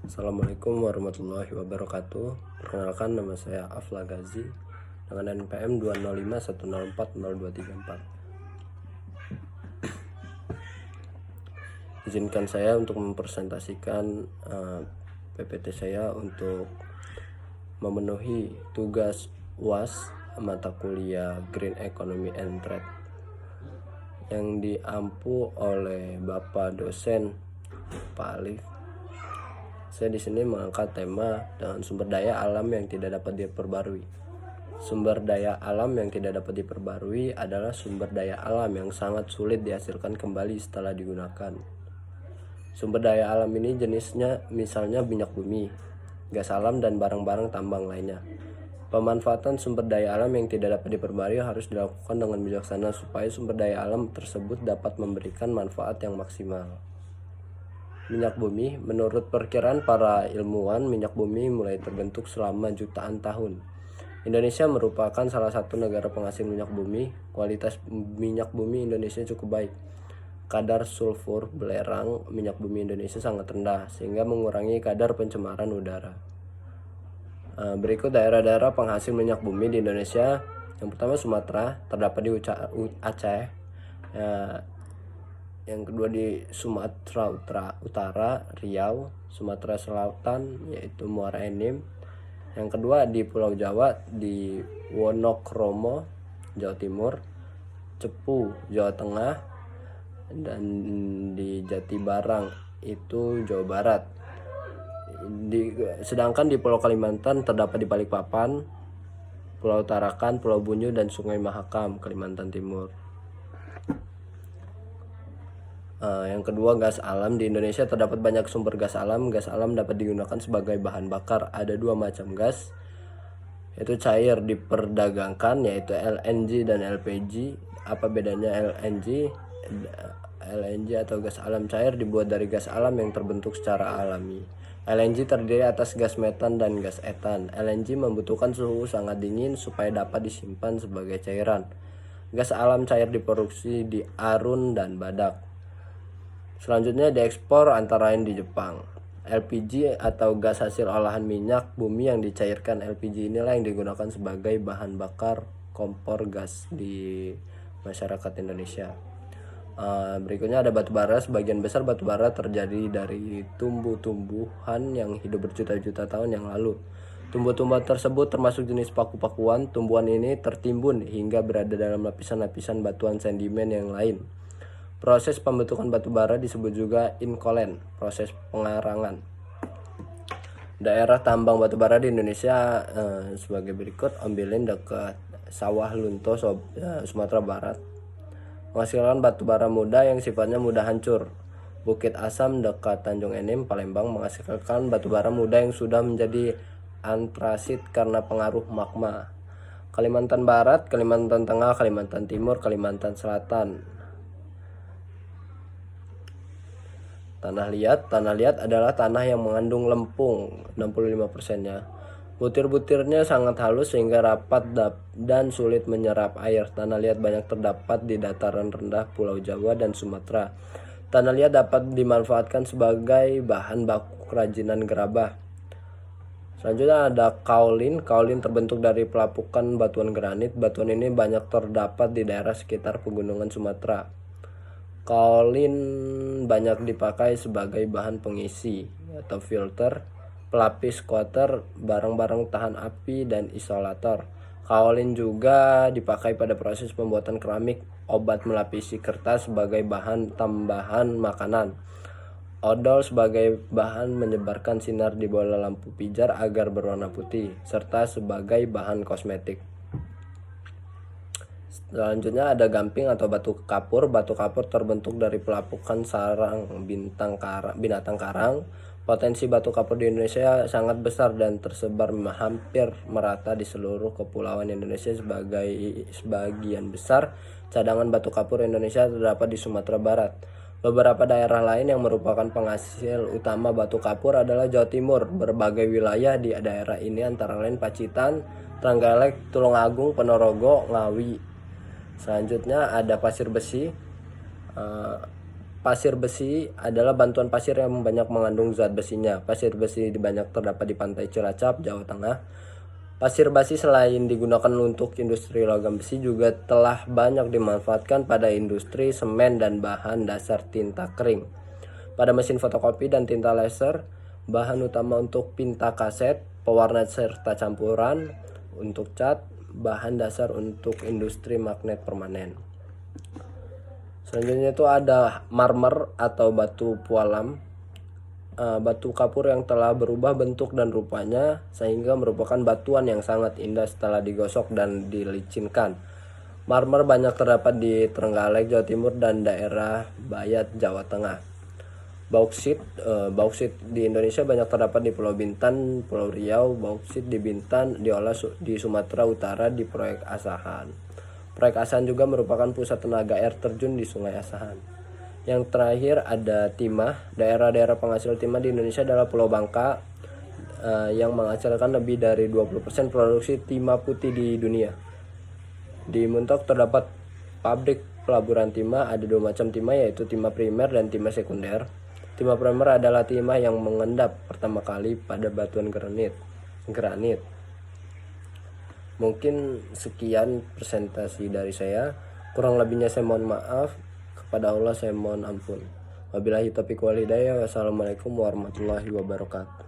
Assalamualaikum warahmatullahi wabarakatuh. Perkenalkan, nama saya Afla Gazi dengan NPM 20510404234. Izinkan saya untuk mempresentasikan PPT saya untuk memenuhi tugas UAS mata kuliah Green Economy and Trade yang diampu oleh Bapak dosen Pak Alif. Saya di sini mengangkat tema dengan sumber daya alam yang tidak dapat diperbarui. Sumber daya alam yang tidak dapat diperbarui adalah sumber daya alam yang sangat sulit dihasilkan kembali setelah digunakan. Sumber daya alam ini jenisnya misalnya minyak bumi, gas alam, dan barang-barang tambang lainnya. Pemanfaatan sumber daya alam yang tidak dapat diperbarui harus dilakukan dengan bijaksana supaya sumber daya alam tersebut dapat memberikan manfaat yang maksimal. Minyak bumi, menurut perkiraan para ilmuwan, minyak bumi mulai terbentuk selama jutaan tahun. Indonesia merupakan salah satu negara penghasil minyak bumi. Kualitas minyak bumi Indonesia cukup baik. Kadar sulfur belerang minyak bumi Indonesia sangat rendah, sehingga mengurangi kadar pencemaran udara. Berikut daerah-daerah penghasil minyak bumi di Indonesia. Yang pertama Sumatera, terdapat di Aceh. Yang kedua di Sumatera Utara, Riau. Sumatera Selatan yaitu Muara Enim. Yang kedua di Pulau Jawa di Wonokromo, Jawa Timur, Cepu, Jawa Tengah, dan di Jatibarang itu Jawa Barat. Sedangkan di Pulau Kalimantan terdapat di Balikpapan, Pulau Tarakan, Pulau Bunyu, dan Sungai Mahakam, Kalimantan Timur. Yang kedua, gas alam. Di Indonesia terdapat banyak sumber gas alam. Gas alam dapat digunakan sebagai bahan bakar. Ada dua macam gas, yaitu cair diperdagangkan, yaitu LNG dan LPG. Apa bedanya LNG? LNG atau gas alam cair dibuat dari gas alam yang terbentuk secara alami. LNG terdiri atas gas metan dan gas etan. LNG membutuhkan suhu sangat dingin supaya dapat disimpan sebagai cairan. Gas alam cair diproduksi di Arun dan Badak. Selanjutnya diekspor antara lain di Jepang. LPG atau gas hasil olahan minyak bumi yang dicairkan. LPG inilah yang digunakan sebagai bahan bakar kompor gas di masyarakat Indonesia. Berikutnya ada batubara. Sebagian besar batubara terjadi dari tumbuh-tumbuhan yang hidup berjuta-juta tahun yang lalu. Tumbuh-tumbuhan tersebut termasuk jenis paku-pakuan. Tumbuhan ini tertimbun hingga berada dalam lapisan-lapisan batuan sedimen yang lain. Proses pembentukan batu bara disebut juga inkolen, proses pengarangan. Daerah tambang batu bara di Indonesia sebagai berikut. Ombilin dekat Sawah Lunto, Sumatera Barat, menghasilkan batu bara muda yang sifatnya mudah hancur. Bukit Asam dekat Tanjung Enim, Palembang, menghasilkan batu bara muda yang sudah menjadi antrasit karena pengaruh magma. Kalimantan Barat, Kalimantan Tengah, Kalimantan Timur, Kalimantan Selatan. Tanah liat adalah tanah yang mengandung lempung 65%-nya. Butir-butirnya sangat halus sehingga rapat dan sulit menyerap air. Tanah liat banyak terdapat di dataran rendah Pulau Jawa dan Sumatera. Tanah liat dapat dimanfaatkan sebagai bahan baku kerajinan gerabah. Selanjutnya ada kaolin. Kaolin terbentuk dari pelapukan batuan granit. Batuan ini banyak terdapat di daerah sekitar pegunungan Sumatera. Kaolin banyak dipakai sebagai bahan pengisi atau filter, pelapis kotor, barang-barang tahan api, dan isolator. Kaolin juga dipakai pada proses pembuatan keramik, obat melapisi kertas sebagai bahan tambahan makanan, odol sebagai bahan menyebarkan sinar di bola lampu pijar agar berwarna putih, serta sebagai bahan kosmetik. Selanjutnya ada gamping atau batu kapur. Batu kapur terbentuk dari pelapukan sarang binatang karang. Potensi batu kapur di Indonesia sangat besar dan tersebar hampir merata di seluruh kepulauan Indonesia. Sebagian besar cadangan batu kapur Indonesia terdapat di Sumatera Barat. Beberapa daerah lain yang merupakan penghasil utama batu kapur adalah Jawa Timur. Berbagai wilayah di daerah ini antara lain Pacitan, Trenggalek, Tulungagung, Ponorogo, Ngawi. Selanjutnya ada pasir besi. pasir besi adalah bantuan pasir yang banyak mengandung zat besinya. Pasir besi banyak terdapat di pantai Cilacap, Jawa Tengah. Pasir basi selain digunakan untuk industri logam besi juga telah banyak dimanfaatkan pada industri semen dan bahan dasar tinta kering. Pada mesin fotokopi dan tinta laser, bahan utama untuk tinta kaset, pewarna serta campuran untuk cat, bahan dasar untuk industri magnet permanen. Selanjutnya itu ada marmer atau batu pualam, batu kapur yang telah berubah bentuk dan rupanya sehingga merupakan batuan yang sangat indah setelah digosok dan dilicinkan. Marmer banyak terdapat di Trenggalek, Jawa Timur dan daerah Bayat, Jawa Tengah. Bauksit di Indonesia banyak terdapat di Pulau Bintan, Pulau Riau. Bauksit di Bintan diolah di Sumatera Utara di proyek Asahan. Proyek Asahan juga merupakan pusat tenaga air terjun di Sungai Asahan. Yang terakhir ada timah. Daerah-daerah penghasil timah di Indonesia adalah Pulau Bangka yang menghasilkan lebih dari 20% produksi timah putih di dunia. Di Muntok terdapat pabrik pelaburan timah. Ada dua macam timah, yaitu timah primer dan timah sekunder. Timah primer adalah timah yang mengendap pertama kali pada batuan granit. Mungkin sekian presentasi dari saya. Kurang lebihnya saya mohon maaf. Kepada Allah saya mohon ampun. Wabillahi taufiq wal hidayah. Wassalamualaikum warahmatullahi wabarakatuh.